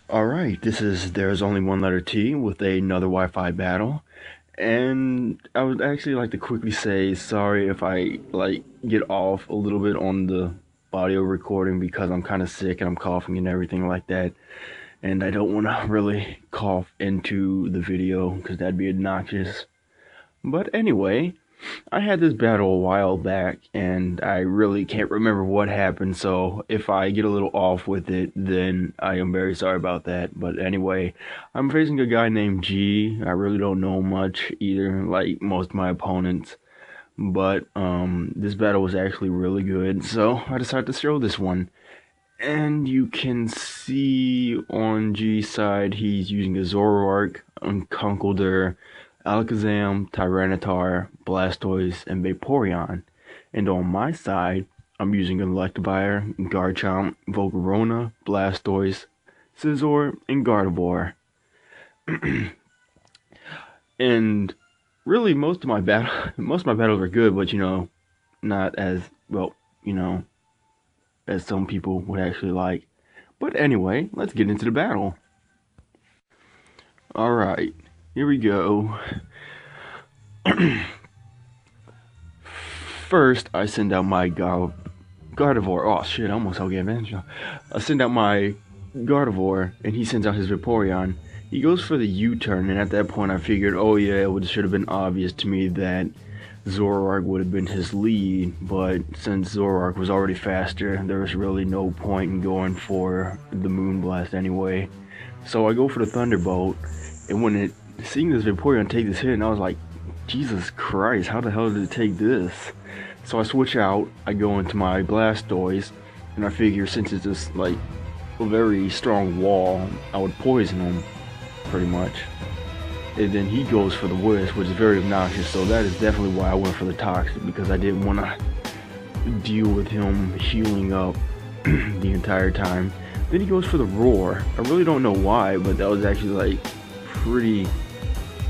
Alright, this is There's Only One Letter T with another Wi-Fi battle. And I would actually like to quickly say sorry if I get off a little bit on the audio recording because I'm kind of sick and I'm coughing and everything like that. And I don't want to really cough into the video because that'd be obnoxious. But anyway, I had this battle a while back and I really can't remember what happened, so if I get a little off with it, then I am very sorry about that. But anyway, I'm facing a guy named G. I really don't know much either, like most of my opponents. But this battle was actually really good, so I decided to show this one. And you can see on G's side, he's using a Zoroark, Unconkeldurr, Alakazam, Tyranitar, Blastoise, and Vaporeon. And on my side, I'm using Electivire, Garchomp, Volcarona, Blastoise, Scizor, and Gardevoir. And really, most of my battles are good, but not as well, as some people would actually like. But anyway, let's get into the battle. Alright, here we go. First, I send out my Gardevoir. Oh shit, I almost held advantage. I send out my Gardevoir, and he sends out his Vaporeon. He goes for the U-turn, and at that point I figured, oh yeah, it should have been obvious to me that Zoroark would have been his lead, but since Zoroark was already faster, there was really no point in going for the Moonblast anyway. So I go for the Thunderbolt, and seeing this Vaporeon take this hit, and I was like, Jesus Christ, how the hell did it take this? So I switch out, I go into my Blastoise, and I figure since it's just like a very strong wall, I would poison him, pretty much. And then he goes for the Wisp, which is very obnoxious, so that is definitely why I went for the Toxic, because I didn't want to deal with him healing up the entire time. Then he goes for the Roar. I really don't know why, but that was actually like pretty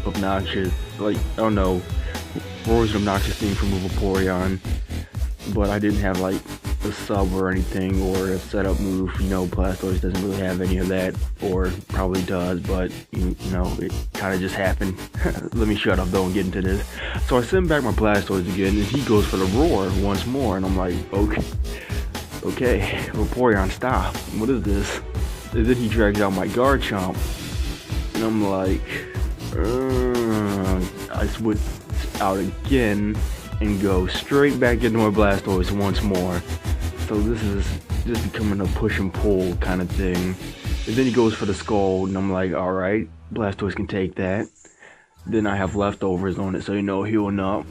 obnoxious. Like, I don't know, Roar is an obnoxious thing from Vaporeon, but I didn't have like a sub or anything or a setup move. Blastoise doesn't really have any of that, or probably does, but it kind of just happened. Let me shut up though and get into this. So I send back my Blastoise again, and he goes for the Roar once more, and I'm like, okay, Vaporeon, stop. What is this? And then he drags out my Garchomp, and I'm like, I switch out again and go straight back into my Blastoise once more. So this is just becoming a push and pull kind of thing. And then he goes for the Scald, and I'm like, alright, Blastoise can take that. Then I have leftovers on it, so healing up.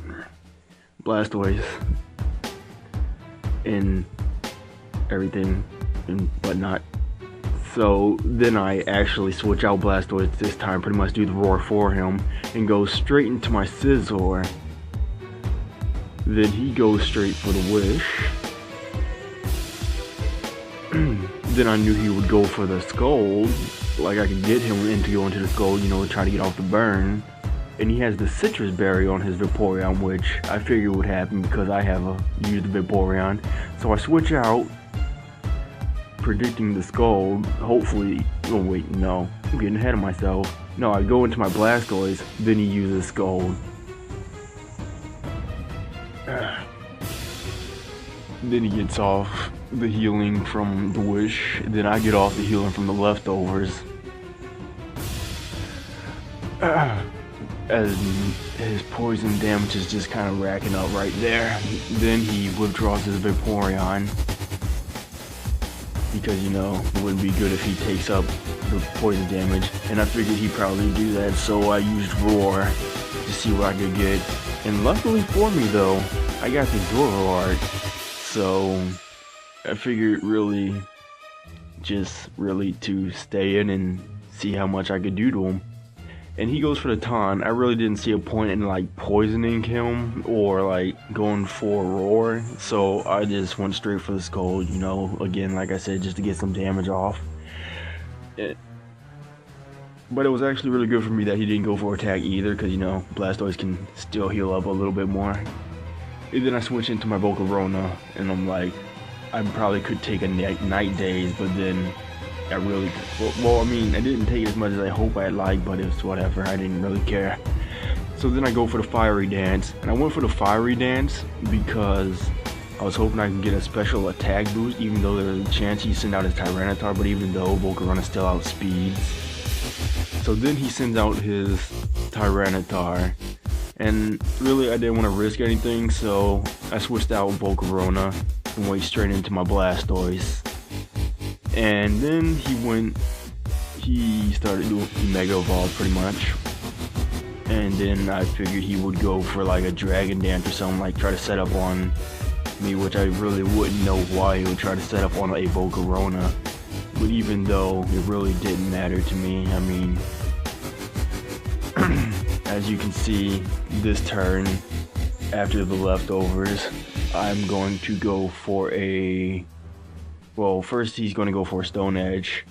Blastoise and everything and whatnot. So then I actually switch out Blastoise this time, pretty much do the Roar for him, and go straight into my Scizor. Then he goes straight for the Wish. Then I knew he would go for the Scald. Like I could get him to go into the Scald, try to get off the burn. And he has the Citrus Berry on his Vaporeon, which I figured would happen because I have used the Vaporeon. So I switch out, predicting the Scald. Hopefully, oh wait, no, I'm getting ahead of myself. No, I go into my Blastoise, then he uses Scald. Then he gets off the healing from the Wish. Then I get off the healing from the leftovers. As his poison damage is just kind of racking up right there. Then he withdraws his Vaporeon, because it wouldn't be good if he takes up the poison damage, and I figured he'd probably do that, so I used Roar to see what I could get. And luckily for me though, I got the Zoroark, so I figured really to stay in and see how much I could do to him. And he goes for the Taunt. I really didn't see a point in like poisoning him or like going for Roar, so I just went straight for the Scald, again, like I said, just to get some damage off. But it was actually really good for me that he didn't go for attack either, because Blastoise can still heal up a little bit more. And then I switch into my Volcarona, and I'm like, I probably could take a Night Daze, but then I really, well, I mean, I didn't take it as much as I hope I'd like, but it's whatever. I didn't really care. So then I go for the fiery dance, and I went for the fiery dance because I was hoping I could get a special attack boost, even though there's a chance he send out his Tyranitar, but even though Volcarona still outspeeds. So then he sends out his Tyranitar, and really I didn't want to risk anything, so I switched out Volcarona and went straight into my Blastoise. And then he started doing Mega Evolve pretty much. And then I figured he would go for like a Dragon Dance or something, like try to set up on me, which I really wouldn't know why he would try to set up on a Volcarona. But even though it really didn't matter to me, I mean, as you can see, this turn, after the leftovers, I'm going to go for a, well, first he's going to go for a Stone Edge,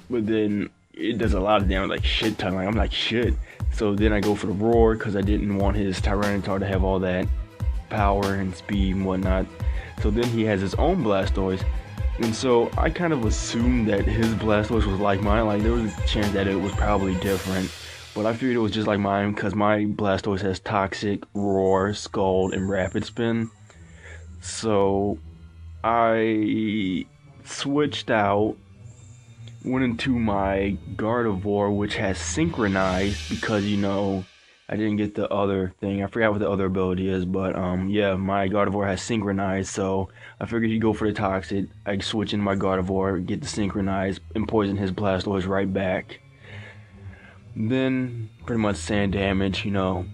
but then it does a lot of damage, like shit ton. Like, I'm like, shit. So then I go for the Roar because I didn't want his Tyranitar to have all that power and speed and whatnot. So then he has his own Blastoise, and so I kind of assumed that his Blastoise was like mine. Like, there was a chance that it was probably different, but I figured it was just like mine because my Blastoise has Toxic, Roar, Scald, and Rapid Spin. So I switched out, went into my Gardevoir, which has Synchronized, because, you know, I didn't get the other thing. I forgot what the other ability is, but yeah, my Gardevoir has Synchronized, so I figured he'd go for the Toxic. I'd switch in my Gardevoir, get the Synchronized, and poison his Blastoise right back. Then, pretty much sand damage, you know,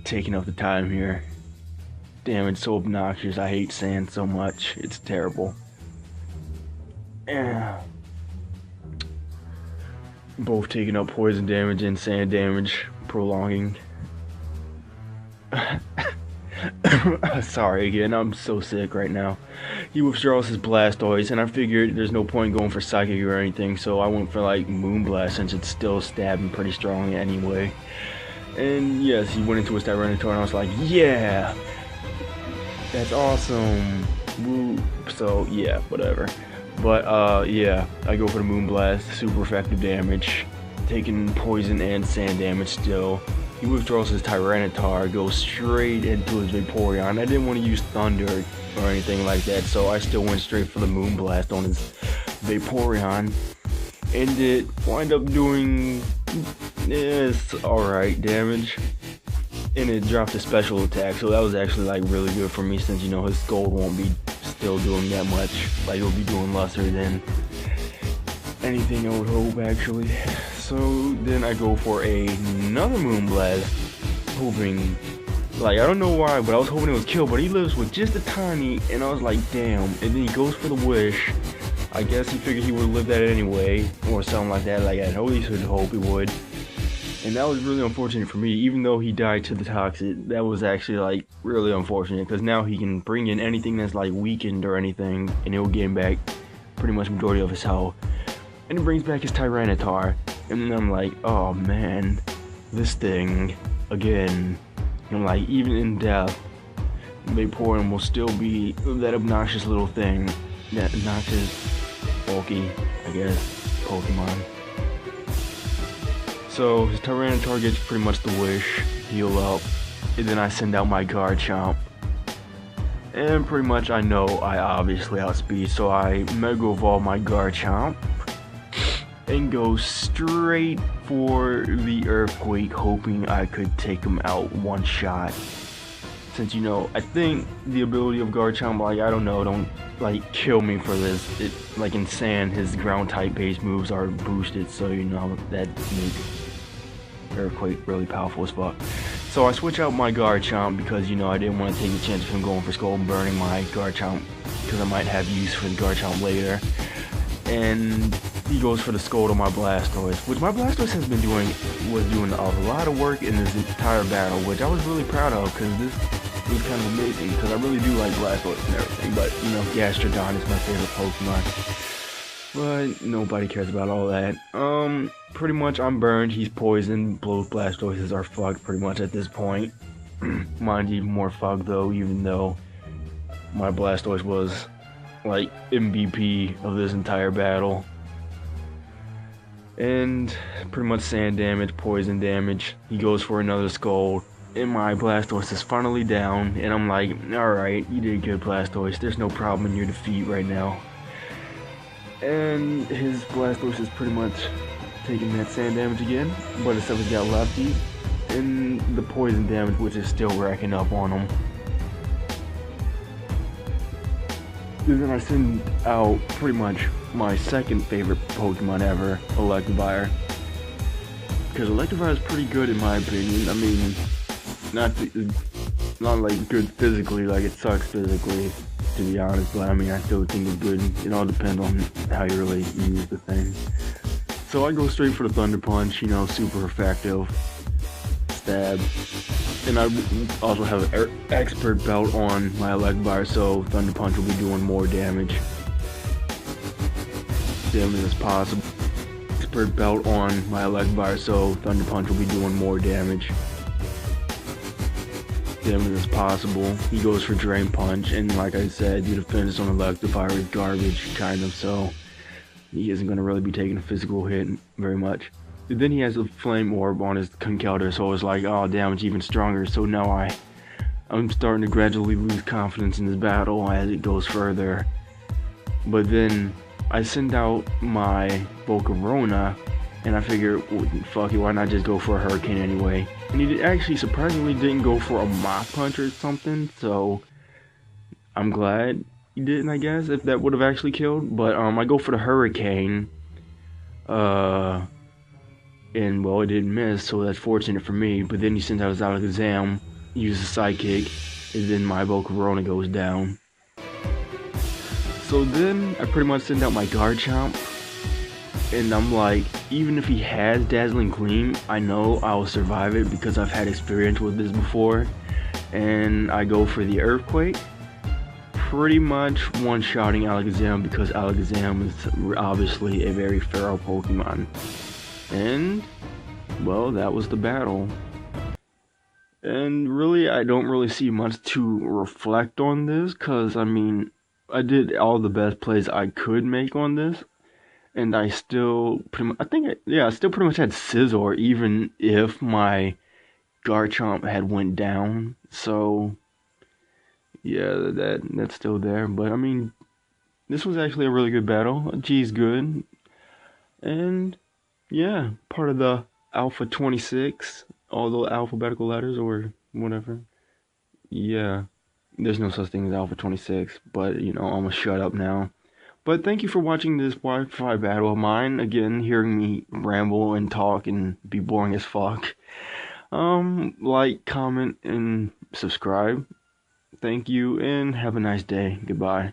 taking up the time here. Damn, it's so obnoxious. I hate sand so much. It's terrible. Yeah. Both taking up poison damage and sand damage, prolonging. Sorry again, I'm so sick right now. He withdraws his Blastoise, and I figured there's no point going for Psychic or anything, so I went for like Moonblast since it's still stabbing pretty strongly anyway. And yes, he went into his Tyranitar, and I was like, yeah, that's awesome. Woo. So yeah, whatever. But yeah, I go for the Moonblast, super effective damage, taking poison and sand damage still. He withdraws his Tyranitar, goes straight into his Vaporeon. I didn't want to use Thunder or anything like that, so I still went straight for the Moonblast on his Vaporeon. And it wound up doing, it's alright damage. And it dropped a special attack, so that was actually like really good for me, since, you know, his Gold won't be still doing that much. Like, it'll be doing lesser than anything I would hope, actually. So then I go for another Moonblast, hoping, like, I don't know why, but I was hoping it was kill, but he lives with just a tiny, and I was like, damn. And then he goes for the Wish. I guess he figured he would live that anyway, or something like that. Like, I at least would hope he would. And that was really unfortunate for me, even though he died to the Toxic. That was actually, like, really unfortunate, because now he can bring in anything that's, like, weakened or anything, and it'll gain back pretty much majority of his health. And it brings back his Tyranitar, and then I'm like, oh man, this thing, again. And I'm like, even in death, Vaporeon will still be that obnoxious little thing, that obnoxious, bulky, I guess, Pokemon. So his Tyranitar gets pretty much the Wish, heal up, and then I send out my Garchomp. And pretty much I know I obviously outspeed, so I Mega Evolve my Garchomp and go straight for the Earthquake, hoping I could take him out one shot. Since, you know, I think the ability of Garchomp, like, I don't know, don't, like, kill me for this. It, like, in Sand, his ground type base moves are boosted, so, you know, that makes Earthquake really powerful as fuck. So I switch out my Garchomp because, you know, I didn't want to take the chance of him going for Skull and burning my Garchomp, because I might have use for the Garchomp later. And he goes for the Skull to my Blastoise, which my Blastoise was doing a lot of work in this entire battle, which I was really proud of, because this was kind of amazing, because I really do like Blastoise and everything. But, you know, Gastrodon is my favorite Pokemon. But nobody cares about all that. Pretty much I'm burned, he's poisoned, both Blastoises are fucked pretty much at this point. Mine's even more fucked though, even though my Blastoise was like MVP of this entire battle. And pretty much sand damage, poison damage. He goes for another skull. And my Blastoise is finally down. And I'm like, alright, you did good, Blastoise. There's no problem in your defeat right now. And his Blastoise is pretty much taking that sand damage again. But except he's got lefty. And the poison damage, which is still racking up on him. And then I send out pretty much my second favorite Pokemon ever, Electivire. Because Electivire is pretty good in my opinion. I mean, not like good physically, like it sucks physically, to be honest. But I mean, I still think it's good. It all depends on how you really use the thing. So I go straight for the Thunder Punch, you know, super effective. Stab. And I also have an expert belt on my Electivire, so Thunder Punch will be doing more damage as possible. Expert belt on my Electivire, so Thunder Punch will be doing more damage as possible. He goes for Drain Punch, and like I said, the defense on Electivire is garbage, kind of, so he isn't going to really be taking a physical hit very much. And then he has a Flame Orb on his Conkeldurr, so it's like, oh damn, it's even stronger. So now I'm starting to gradually lose confidence in this battle as it goes further. But then I send out my Volcarona, and I figure, well, fuck it, why not just go for a Hurricane anyway? And he actually surprisingly didn't go for a Mach Punch or something, so I'm glad he didn't, I guess, if that would have actually killed. But I go for the Hurricane, and well, it didn't miss, so that's fortunate for me. But then he sends out his Alakazam, uses a Psychic, and then my Volcarona goes down. So then I pretty much send out my Garchomp, and I'm like, even if he has Dazzling Gleam, I know I'll survive it because I've had experience with this before. And I go for the Earthquake, pretty much one-shotting Alakazam because Alakazam is obviously a very feral Pokemon. And, well, that was the battle. And really, I don't really see much to reflect on this, because, I mean, I did all the best plays I could make on this. And I still pretty much, I still pretty much had Scizor, even if my Garchomp had went down. So, yeah, that's still there. But, I mean, this was actually a really good battle. G's good. And yeah, part of the Alpha 26, all the alphabetical letters or whatever. Yeah, there's no such thing as Alpha 26, but you know, I'm gonna shut up now. But thank you for watching this Wi-Fi battle of mine. Again, hearing me ramble and talk and be boring as fuck. Like, comment, and subscribe. Thank you, and have a nice day. Goodbye.